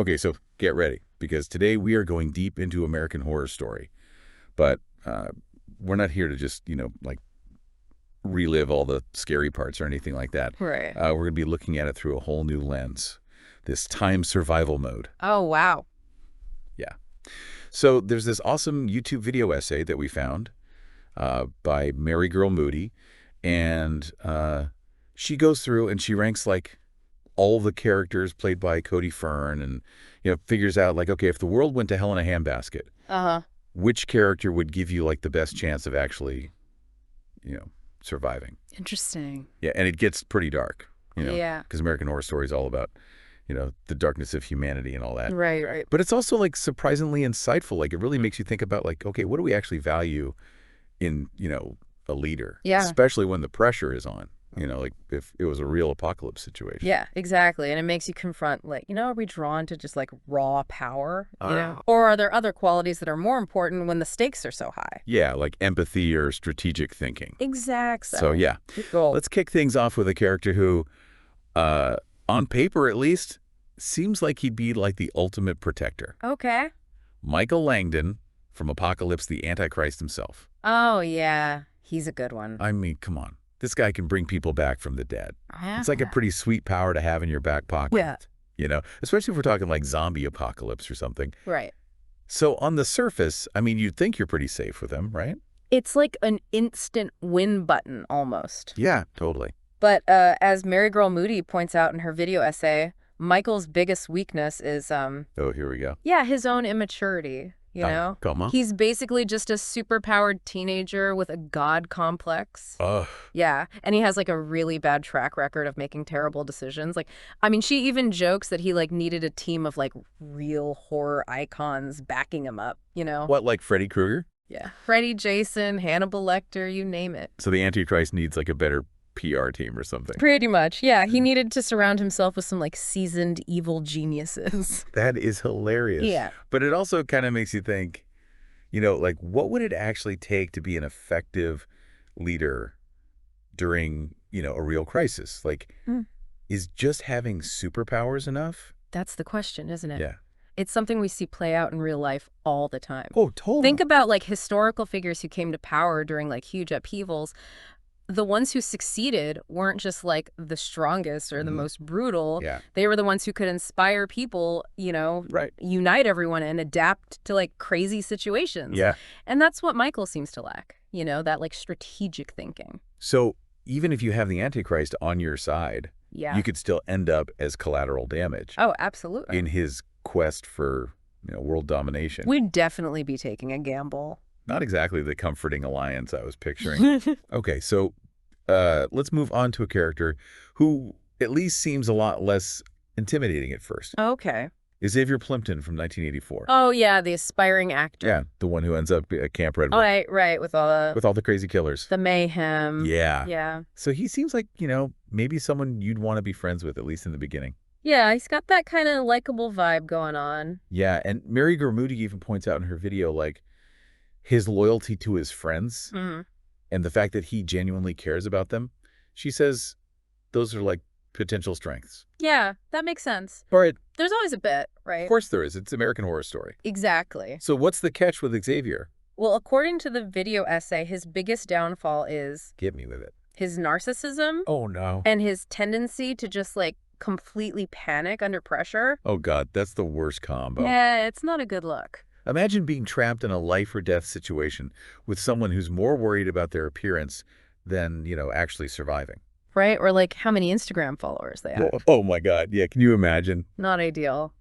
Okay, so get ready, because today we are going deep into American Horror Story. But we're not here to just, like relive all the scary parts or anything like that. Right. We're going to be looking at it through a whole new lens, this time survival mode. Oh, wow. Yeah. So there's this awesome YouTube video essay that we found by Mary Girl Moody, and she goes through and she ranks like all the characters played by Cody Fern, and figures out like, okay, if the world went to hell in a handbasket, which character would give you like the best chance of actually, surviving? Interesting. Yeah, and it gets pretty dark, Yeah. because American Horror Story is all about, the darkness of humanity and all that. Right, right. But it's also like surprisingly insightful. Like it really makes you think about like, okay, what do we actually value in, a leader? Yeah. Especially when the pressure is on, like if it was a real apocalypse situation. Yeah, exactly. And it makes you confront, like, are we drawn to just like raw power, Ah. Or are there other qualities that are more important when the stakes are so high? Yeah, like empathy or strategic thinking. Exactly. So yeah, Cool. let's kick things off with a character who, on paper at least, seems like he'd be like the ultimate protector. Okay. Michael Langdon from Apocalypse, the Antichrist himself. Oh, yeah. He's a good one. I mean, come on. This guy can bring people back from the dead. It's like a pretty sweet power to have in your back pocket. Yeah. Especially if we're talking like zombie apocalypse or something. Right. So on the surface, I mean, you'd think you're pretty safe with him, right? It's like an instant win button almost. Yeah, totally. But as Mary Girl Moody points out in her video essay, Michael's biggest weakness is, Oh, here we go. yeah, his own immaturity, Come on. He's basically just a superpowered teenager with a god complex. Ugh. Yeah, and he has like a really bad track record of making terrible decisions. Like, I mean, she even jokes that he like needed a team of like real horror icons backing him up, What, like Freddy Krueger? Yeah. Freddy, Jason, Hannibal Lecter, you name it. So the Antichrist needs like a better PR team or something. Pretty much, yeah. He needed to surround himself with some like seasoned evil geniuses. That is hilarious. Yeah. But it also kind of makes you think, like what would it actually take to be an effective leader during, a real crisis? Like, is just having superpowers enough? That's the question, isn't it? Yeah. It's something we see play out in real life all the time. Oh, totally. Think about like historical figures who came to power during like huge upheavals. The ones who succeeded weren't just like the strongest or the most brutal. Yeah. They were the ones who could inspire people, Right. unite everyone and adapt to like crazy situations. Yeah. And that's what Michael seems to lack, that like strategic thinking. So even if you have the Antichrist on your side, Yeah. you could still end up as collateral damage Oh, absolutely. in his quest for, world domination. We'd definitely be taking a gamble. Not exactly the comforting alliance I was picturing. Okay, so let's move on to a character who at least seems a lot less intimidating at first. Okay. Xavier Plympton from 1984. Oh, yeah, the aspiring actor. Yeah, the one who ends up at Camp Redwood. Right, with all the crazy killers. the mayhem. Yeah. Yeah. So he seems like, maybe someone you'd want to be friends with, at least in the beginning. Yeah, he's got that kind of likable vibe going on. Yeah, and Mary Germoody even points out in her video, like, his loyalty to his friends and the fact that he genuinely cares about them. She says those are, like, potential strengths. Yeah, that makes sense. But There's always a bit, right? of course there is. It's American Horror Story. Exactly. So what's the catch with Xavier? Well, according to the video essay, his biggest downfall is Get me with it. his narcissism Oh, no. and his tendency to just, like, completely panic under pressure. Oh, God, that's the worst combo. Yeah, it's not a good look. Imagine being trapped in a life or death situation with someone who's more worried about their appearance than, actually surviving. Right? Or, like, how many Instagram followers they have. Oh, my God. Yeah, can you imagine? Not ideal.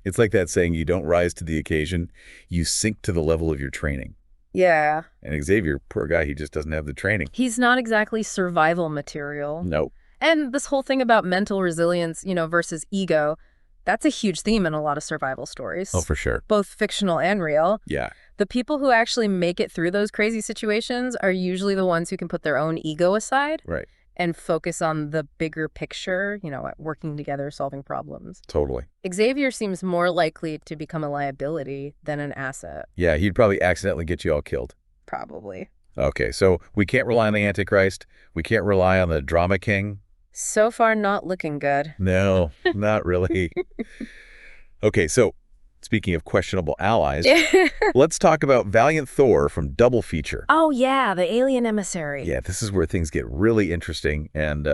It's like that saying, you don't rise to the occasion, you sink to the level of your training. Yeah. And Xavier, poor guy, he just doesn't have the training. He's not exactly survival material. No. And this whole thing about mental resilience, versus ego, that's a huge theme in a lot of survival stories. Oh, for sure. Both fictional and real. Yeah. The people who actually make it through those crazy situations are usually the ones who can put their own ego aside Right. and focus on the bigger picture, working together, solving problems. Totally. Xavier seems more likely to become a liability than an asset. Yeah, he'd probably accidentally get you all killed. Probably. Okay, so we can't rely on the Antichrist. We can't rely on the Drama King. So far, not looking good. No, not really. Okay, so speaking of questionable allies, let's talk about Valiant Thor from Double Feature. Oh, yeah, the alien emissary. Yeah, this is where things get really interesting and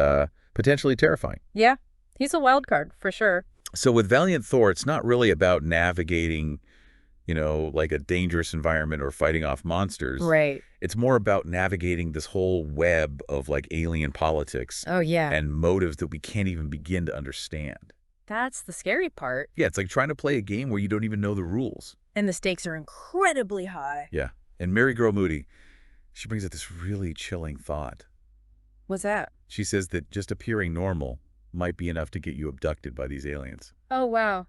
potentially terrifying. Yeah, he's a wild card, for sure. So with Valiant Thor, it's not really about navigating, like a dangerous environment or fighting off monsters. Right. It's more about navigating this whole web of like alien politics Oh, yeah. and motives that we can't even begin to understand. That's the scary part. Yeah, it's like trying to play a game where you don't even know the rules. And the stakes are incredibly high. Yeah. And Mary Girl Moody, she brings up this really chilling thought. What's that? She says that just appearing normal might be enough to get you abducted by these aliens. Oh, wow.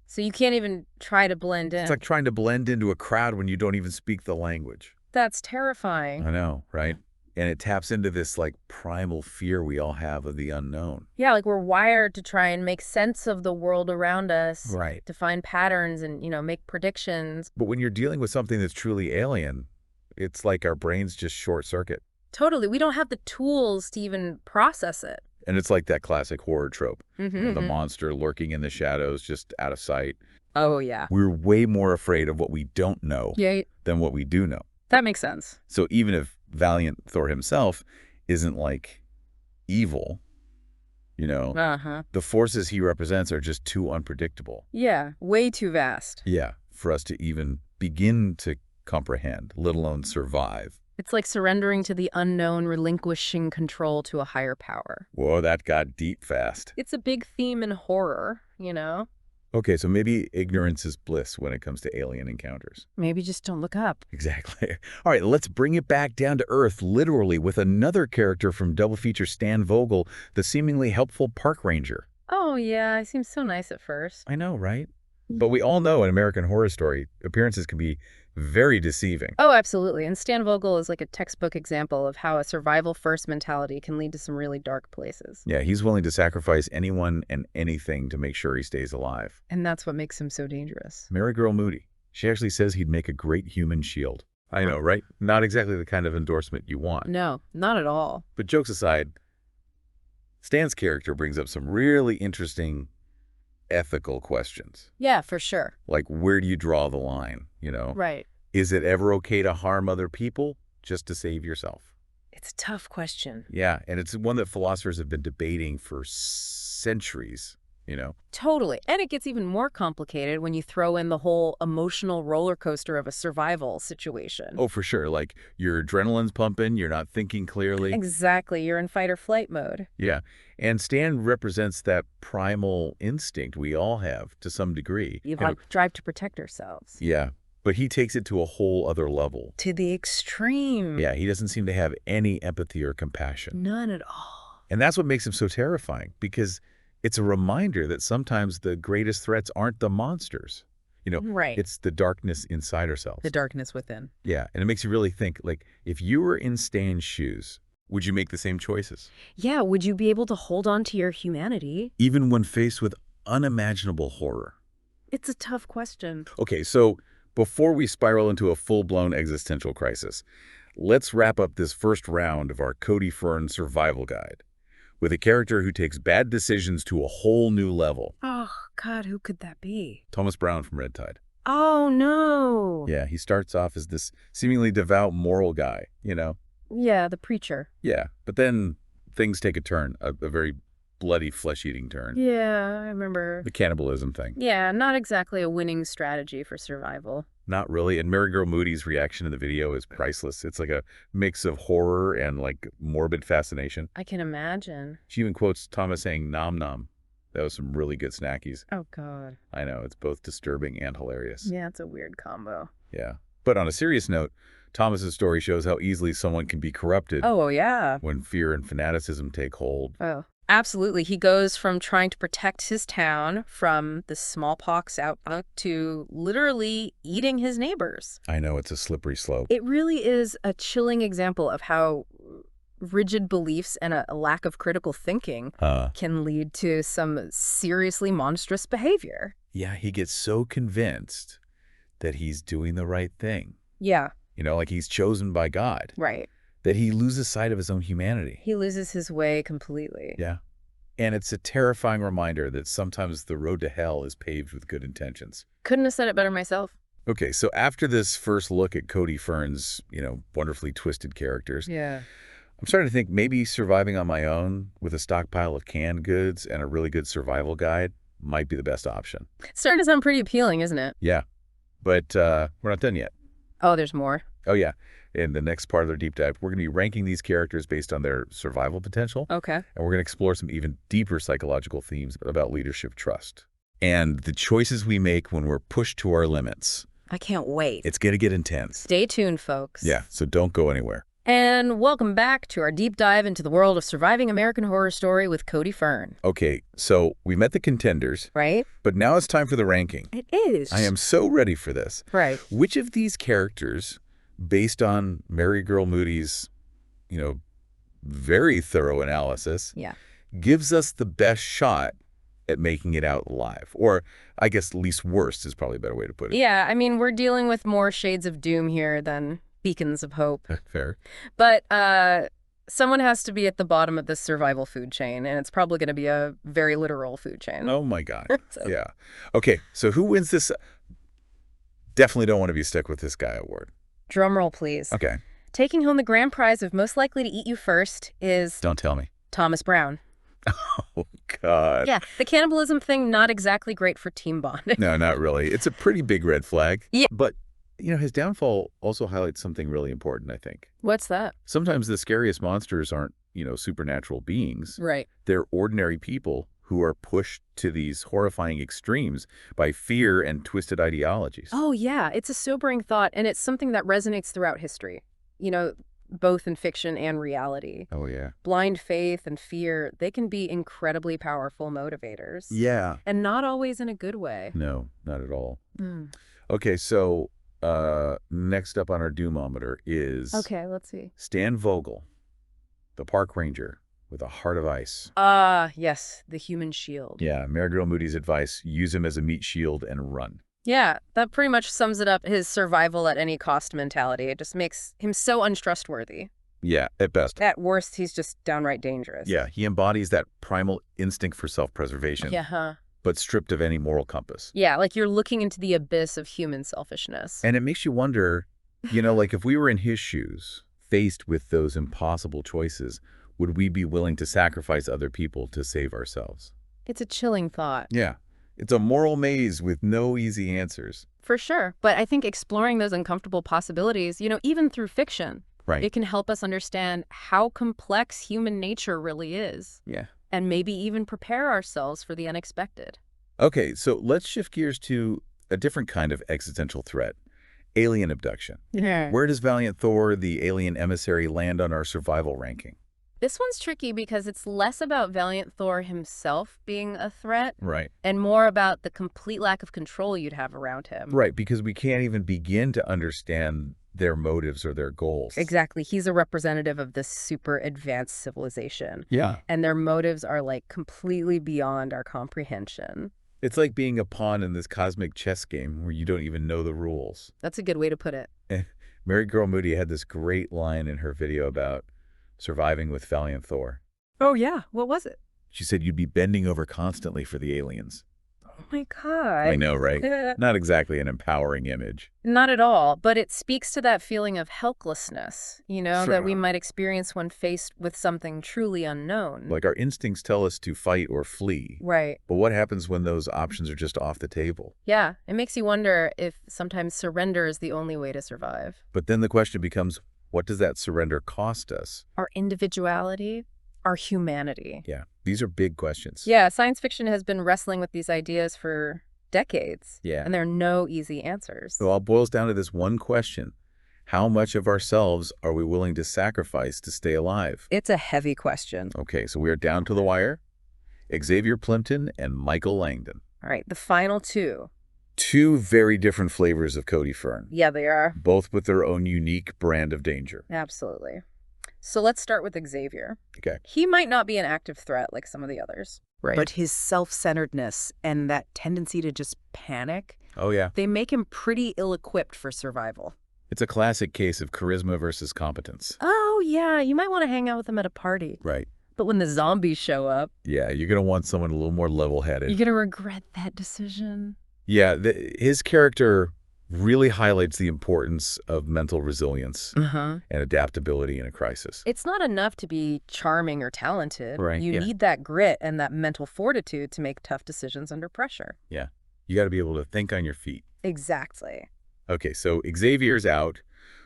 So you can't even try to blend in. It's like trying to blend into a crowd when you don't even speak the language. That's terrifying. I know, right? And it taps into this like primal fear we all have of the unknown. Yeah, like we're wired to try and make sense of the world around us. Right. To find patterns and, make predictions. But when you're dealing with something that's truly alien, it's like our brains just short circuit. Totally. We don't have the tools to even process it. And it's like that classic horror trope. Mm-hmm. The monster lurking in the shadows, just out of sight. Oh, yeah. We're way more afraid of what we don't know than what we do know. That makes sense. So even if Valiant Thor himself isn't like evil, the forces he represents are just too unpredictable. Yeah, way too vast. Yeah, for us to even begin to comprehend, let alone survive. It's like surrendering to the unknown, relinquishing control to a higher power. Whoa, that got deep fast. It's a big theme in horror, Okay, so maybe ignorance is bliss when it comes to alien encounters. Maybe just don't look up. Exactly. All right, let's bring it back down to earth, literally, with another character from Double Feature Stan Vogel, the seemingly helpful park ranger. Oh, yeah, it seems so nice at first. I know, right? But we all know in American Horror Story, appearances can be very deceiving. Oh, absolutely. And Stan Vogel is like a textbook example of how a survival-first mentality can lead to some really dark places. Yeah, he's willing to sacrifice anyone and anything to make sure he stays alive. And that's what makes him so dangerous. Mary Girl Moody, she actually says he'd make a great human shield. I know, right? Not exactly the kind of endorsement you want. No, not at all. But jokes aside, Stan's character brings up some really interesting ethical questions. Yeah, for sure. Like, where do you draw the line, Right. Is it ever okay to harm other people just to save yourself? It's a tough question. Yeah, and it's one that philosophers have been debating for centuries, Totally. And it gets even more complicated when you throw in the whole emotional roller coaster of a survival situation. Oh, for sure. Like, your adrenaline's pumping, you're not thinking clearly. Exactly. You're in fight or flight mode. Yeah, and Stan represents that primal instinct we all have to some degree. You drive to protect ourselves. Yeah, but he takes it to a whole other level. To the extreme. Yeah, he doesn't seem to have any empathy or compassion. None at all. And that's what makes him so terrifying, because it's a reminder that sometimes the greatest threats aren't the monsters. Right. It's the darkness inside ourselves. The darkness within. Yeah, and it makes you really think, like, if you were in Stan's shoes, would you make the same choices? Yeah, would you be able to hold on to your humanity? Even when faced with unimaginable horror? It's a tough question. Okay, so before we spiral into a full-blown existential crisis, let's wrap up this first round of our Cody Fern survival guide with a character who takes bad decisions to a whole new level. Oh, God, who could that be? Thomas Brown from Red Tide. Oh, no. Yeah, he starts off as this seemingly devout moral guy, Yeah, the preacher. Yeah, but then things take a turn, a very bloody flesh-eating turn. Yeah, I remember. The cannibalism thing. Yeah, not exactly a winning strategy for survival. Not really. And Mary Girl Moody's reaction in the video is priceless. It's like a mix of horror and like morbid fascination. I can imagine. She even quotes Thomas saying nom nom. That was some really good snackies. Oh, God. I know, it's both disturbing and hilarious. Yeah, it's a weird combo. Yeah. But on a serious note, Thomas's story shows how easily someone can be corrupted. Oh, yeah. When fear and fanaticism take hold. Oh, absolutely. He goes from trying to protect his town from the smallpox outbreak to literally eating his neighbors. I know, it's a slippery slope. It really is a chilling example of how rigid beliefs and a lack of critical thinking can lead to some seriously monstrous behavior. Yeah, he gets so convinced that he's doing the right thing. Yeah. Like he's chosen by God. Right. That he loses sight of his own humanity. He loses his way completely. Yeah. And it's a terrifying reminder that sometimes the road to hell is paved with good intentions. Couldn't have said it better myself. Okay, so after this first look at Cody Fern's, wonderfully twisted characters, Yeah. I'm starting to think maybe surviving on my own with a stockpile of canned goods and a really good survival guide might be the best option. It's starting to sound pretty appealing, isn't it? Yeah, but we're not done yet. Oh, there's more. Oh, yeah. In the next part of their deep dive, we're going to be ranking these characters based on their survival potential. Okay. And we're going to explore some even deeper psychological themes about leadership trust and the choices we make when we're pushed to our limits. I can't wait. It's going to get intense. Stay tuned, folks. Yeah, so don't go anywhere. And welcome back to our deep dive into the world of surviving American Horror Story with Cody Fern. Okay, so we met the contenders. Right? But now it's time for the ranking. It is. I am so ready for this. Right. Which of these characters, based on Mary Girl Moody's, very thorough analysis, gives us the best shot at making it out alive? Or I guess least worst is probably a better way to put it. Yeah, I mean, we're dealing with more shades of doom here than beacons of hope. Fair. But someone has to be at the bottom of this survival food chain, and it's probably going to be a very literal food chain. Oh, my God. Yeah. Okay, so who wins this? Definitely don't want to be stuck with this guy award. Drum roll, please. Okay. Taking home the grand prize of most likely to eat you first is... Don't tell me. Thomas Brown. Oh, God. Yeah, the cannibalism thing, not exactly great for team bonding. No, not really. It's a pretty big red flag. Yeah. But, his downfall also highlights something really important, I think. What's that? Sometimes the scariest monsters aren't, supernatural beings. Right. They're ordinary people who are pushed to these horrifying extremes by fear and twisted ideologies. Oh, yeah. It's a sobering thought, and it's something that resonates throughout history. Both in fiction and reality. Oh, yeah. Blind faith and fear, they can be incredibly powerful motivators. Yeah. And not always in a good way. No, not at all. Mm. Okay, so next up on our doomometer is Okay, let's see. Stan Vogel, the park ranger with a heart of ice. Yes, the human shield. Yeah, Mary Girl Moody's advice, use him as a meat shield and run. Yeah, that pretty much sums it up, his survival at any cost mentality. It just makes him so untrustworthy. Yeah, at best. At worst, he's just downright dangerous. Yeah, he embodies that primal instinct for self-preservation. Yeah, but stripped of any moral compass. Yeah, like you're looking into the abyss of human selfishness. And it makes you wonder, like if we were in his shoes, faced with those impossible choices, would we be willing to sacrifice other people to save ourselves? It's a chilling thought. Yeah. It's a moral maze with no easy answers. For sure. But I think exploring those uncomfortable possibilities, even through fiction, Right. It can help us understand how complex human nature really is. Yeah. And maybe even prepare ourselves for the unexpected. Okay, so let's shift gears to a different kind of existential threat. Alien abduction. Yeah. Where does Valiant Thor, the alien emissary, land on our survival ranking? This one's tricky because it's less about Valiant Thor himself being a threat Right. and more about the complete lack of control you'd have around him. Right, because we can't even begin to understand their motives or their goals. Exactly. He's a representative of this super advanced civilization. Yeah. And their motives are like completely beyond our comprehension. It's like being a pawn in this cosmic chess game where you don't even know the rules. That's a good way to put it. Mary Girl Moody had this great line in her video about surviving with Valiant Thor. Oh, yeah. What was it? She said you'd be bending over constantly for the aliens. Oh, my God. I know, right? Not exactly an empowering image. Not at all, but it speaks to that feeling of helplessness, that we might experience when faced with something truly unknown. Like our instincts tell us to fight or flee. Right. But what happens when those options are just off the table? Yeah, it makes you wonder if sometimes surrender is the only way to survive. But then the question becomes, what does that surrender cost us? Our individuality, our humanity. Yeah, these are big questions. Yeah, science fiction has been wrestling with these ideas for decades. Yeah. And there are no easy answers. It all boils down to this one question. How much of ourselves are we willing to sacrifice to stay alive? It's a heavy question. Okay, so we are down to the wire. Xavier Plympton and Michael Langdon. All right, the final two. Two very different flavors of Cody Fern. Yeah, they are. Both with their own unique brand of danger. Absolutely. So let's start with Xavier. Okay. He might not be an active threat like some of the others. Right. But his self-centeredness and that tendency to just panic, Oh, yeah. they make him pretty ill-equipped for survival. It's a classic case of charisma versus competence. Oh, yeah, you might want to hang out with him at a party. Right. But when the zombies show up, Yeah, you're going to want someone a little more level-headed. you're going to regret that decision. Yeah, his character really highlights the importance of mental resilience Uh-huh. and adaptability in a crisis. It's not enough to be charming or talented. Right, You yeah. need that grit and that mental fortitude to make tough decisions under pressure. Yeah, you got to be able to think on your feet. Exactly. Okay, so Xavier's out,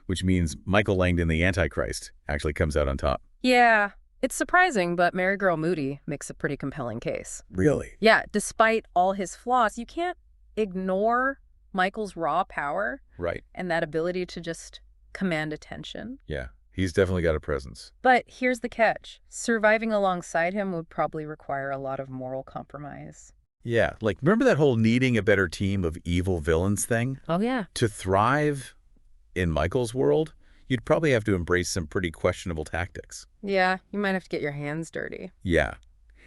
which means Michael Langdon, the Antichrist, actually comes out on top. Yeah, it's surprising, but Mary Girl Moody makes a pretty compelling case. Really? Yeah, despite all his flaws, you can't ignore Michael's raw power Right. and that ability to just command attention. Yeah, he's definitely got a presence. But here's the catch. Surviving alongside him would probably require a lot of moral compromise. Yeah, like remember that whole needing a better team of evil villains thing? Oh, yeah. To thrive in Michael's world, you'd probably have to embrace some pretty questionable tactics. Yeah, you might have to get your hands dirty. Yeah,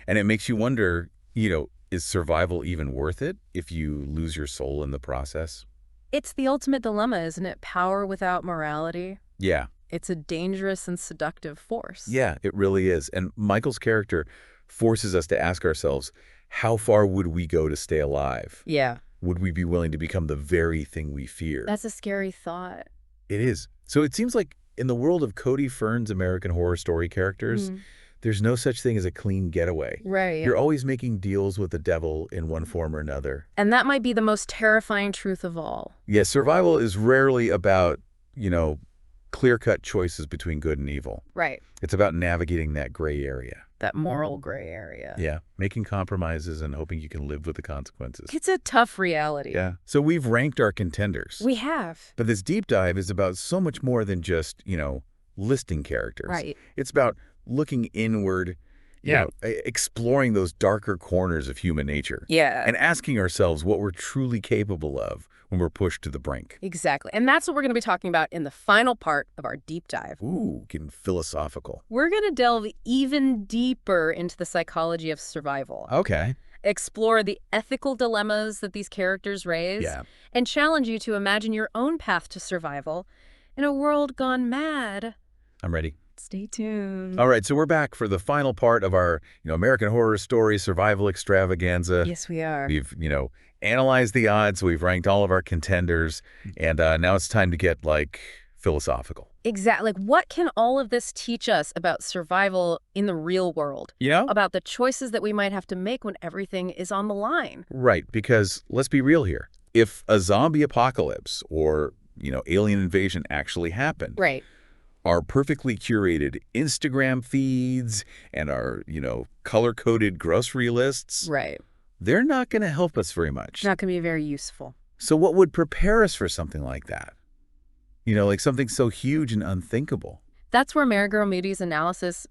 and it makes you wonder, is survival even worth it if you lose your soul in the process? It's the ultimate dilemma, isn't it? Power without morality. Yeah. It's a dangerous and seductive force. Yeah, it really is. And Michael's character forces us to ask ourselves, how far would we go to stay alive? Yeah. Would we be willing to become the very thing we fear? That's a scary thought. It is. So it seems like in the world of Cody Fern's American Horror Story characters, there's no such thing as a clean getaway. Right. You're always making deals with the devil in one form or another. And that might be the most terrifying truth of all. Yeah, survival is rarely about, clear-cut choices between good and evil. Right. It's about navigating that gray area. That moral gray area. Yeah, making compromises and hoping you can live with the consequences. It's a tough reality. Yeah. So we've ranked our contenders. We have. But this deep dive is about so much more than just, listing characters. Right. It's about looking inward, exploring those darker corners of human nature. Yeah. And asking ourselves what we're truly capable of when we're pushed to the brink. Exactly. And that's what we're going to be talking about in the final part of our deep dive. Ooh, getting philosophical. We're going to delve even deeper into the psychology of survival. Okay. Explore the ethical dilemmas that these characters raise. Yeah. And challenge you to imagine your own path to survival in a world gone mad. I'm ready. Stay tuned. All right, so we're back for the final part of our, American Horror Story survival extravaganza. Yes, we are. We've, analyzed the odds, we've ranked all of our contenders, and now it's time to get, philosophical. Exactly. Like, what can all of this teach us about survival in the real world? About the choices that we might have to make when everything is on the line. Right, because let's be real here. If a zombie apocalypse or, alien invasion actually happened, Right. our perfectly curated Instagram feeds and our, color-coded grocery lists, Right. they're not going to help us very much. Not going to be very useful. So what would prepare us for something like that? Something so huge and unthinkable. That's where Mary Girl Moody's analysis,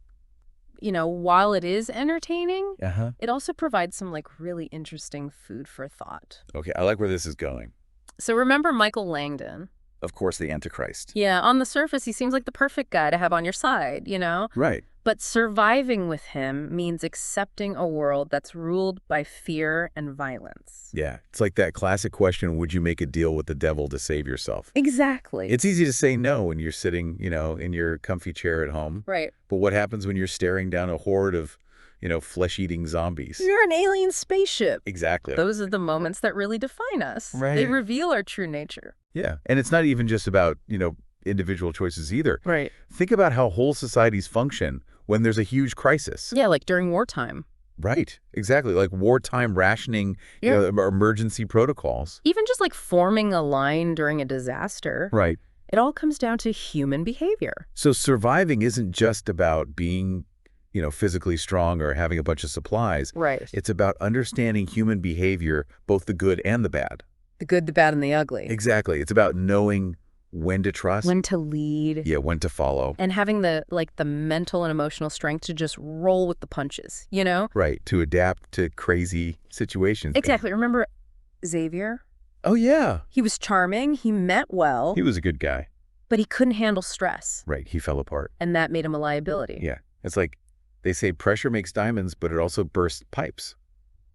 while it is entertaining, it also provides some, really interesting food for thought. Okay, I like where this is going. So remember Michael Langdon? Of course, the Antichrist. Yeah, on the surface, he seems like the perfect guy to have on your side, Right. But surviving with him means accepting a world that's ruled by fear and violence. Yeah, it's like that classic question, would you make a deal with the devil to save yourself? Exactly. It's easy to say no when you're sitting, in your comfy chair at home. Right. But what happens when you're staring down a horde of, flesh-eating zombies? You're an alien spaceship. Exactly. Those are the moments that really define us. Right. They reveal our true nature. Yeah, and it's not even just about, individual choices either. Right. Think about how whole societies function when there's a huge crisis. Yeah, like during wartime. Right, exactly. Like wartime rationing, emergency protocols. Even just like forming a line during a disaster. Right. It all comes down to human behavior. So surviving isn't just about being, physically strong or having a bunch of supplies. Right. It's about understanding human behavior, both the good and the bad. The good, the bad, and the ugly. Exactly. It's about knowing when to trust. When to lead. Yeah, when to follow. And having the mental and emotional strength to just roll with the punches, Right, to adapt to crazy situations. Exactly. Remember Xavier? Oh, yeah. He was charming. He meant well. He was a good guy. But he couldn't handle stress. Right, he fell apart. And that made him a liability. Yeah, it's like they say pressure makes diamonds, but it also bursts pipes.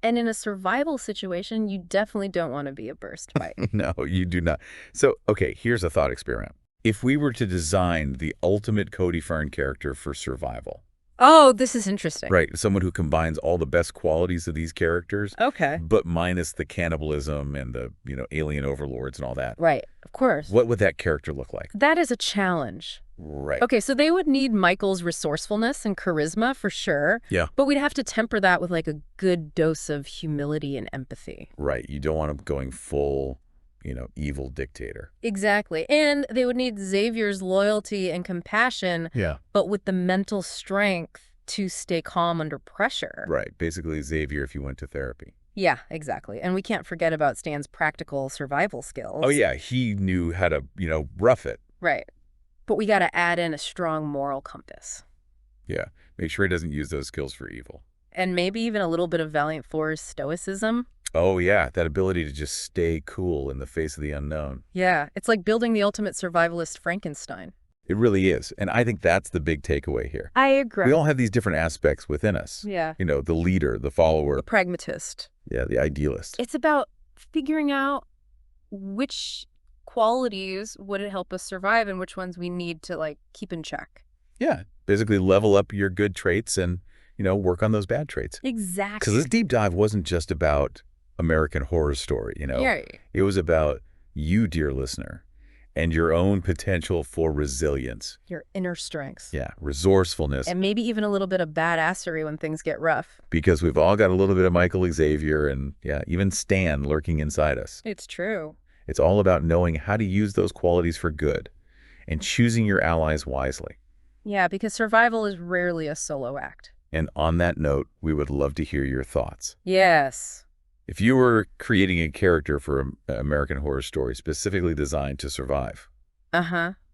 And in a survival situation, you definitely don't want to be a burst pipe. No, you do not. So, okay, here's a thought experiment. If we were to design the ultimate Cody Fern character for survival, Oh, this is interesting. Right, someone who combines all the best qualities of these characters, Okay. but minus the cannibalism and the, alien overlords and all that. Right. Of course. What would that character look like? That is a challenge. Right. Okay, so they would need Michael's resourcefulness and charisma for sure. Yeah. But we'd have to temper that with like a good dose of humility and empathy. Right. You don't want him going full, evil dictator. Exactly. And they would need Xavier's loyalty and compassion, Yeah. but with the mental strength to stay calm under pressure. Right. Basically, Xavier if you went to therapy. Yeah, exactly. And we can't forget about Stan's practical survival skills. Oh, yeah. He knew how to, rough it. Right. But we got to add in a strong moral compass. Yeah. Make sure he doesn't use those skills for evil. And maybe even a little bit of Valiant Thor's stoicism. Oh, yeah. That ability to just stay cool in the face of the unknown. Yeah, it's like building the ultimate survivalist Frankenstein. It really is. And I think that's the big takeaway here. I agree. We all have these different aspects within us. Yeah. The leader, the follower. The pragmatist. Yeah, the idealist. It's about figuring out which qualities would it help us survive and which ones we need to like keep in check. Yeah. Basically level up your good traits and, work on those bad traits. Exactly. Because this deep dive wasn't just about American Horror Story, Yeah. It was about you, dear listener, and your own potential for resilience. Your inner strengths. Yeah, resourcefulness. And maybe even a little bit of badassery when things get rough. Because we've all got a little bit of Michael Xavier and, even Stan lurking inside us. It's true. It's all about knowing how to use those qualities for good and choosing your allies wisely. Yeah, because survival is rarely a solo act. And on that note, we would love to hear your thoughts. Yes. If you were creating a character for an American Horror Story specifically designed to survive,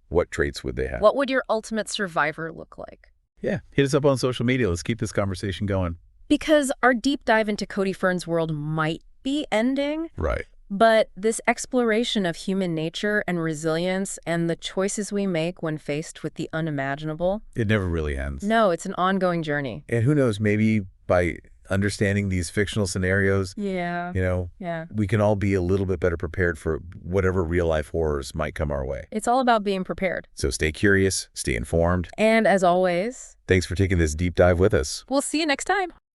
what traits would they have? What would your ultimate survivor look like? Yeah, hit us up on social media. Let's keep this conversation going. Because our deep dive into Cody Fern's world might be ending, Right. but this exploration of human nature and resilience and the choices we make when faced with the unimaginable, It never really ends. no, it's an ongoing journey. And who knows, maybe by understanding these fictional scenarios, Yeah. Yeah. we can all be a little bit better prepared for whatever real-life horrors might come our way. It's all about being prepared. So stay curious, stay informed. And as always, Thanks for taking this deep dive with us. we'll see you next time.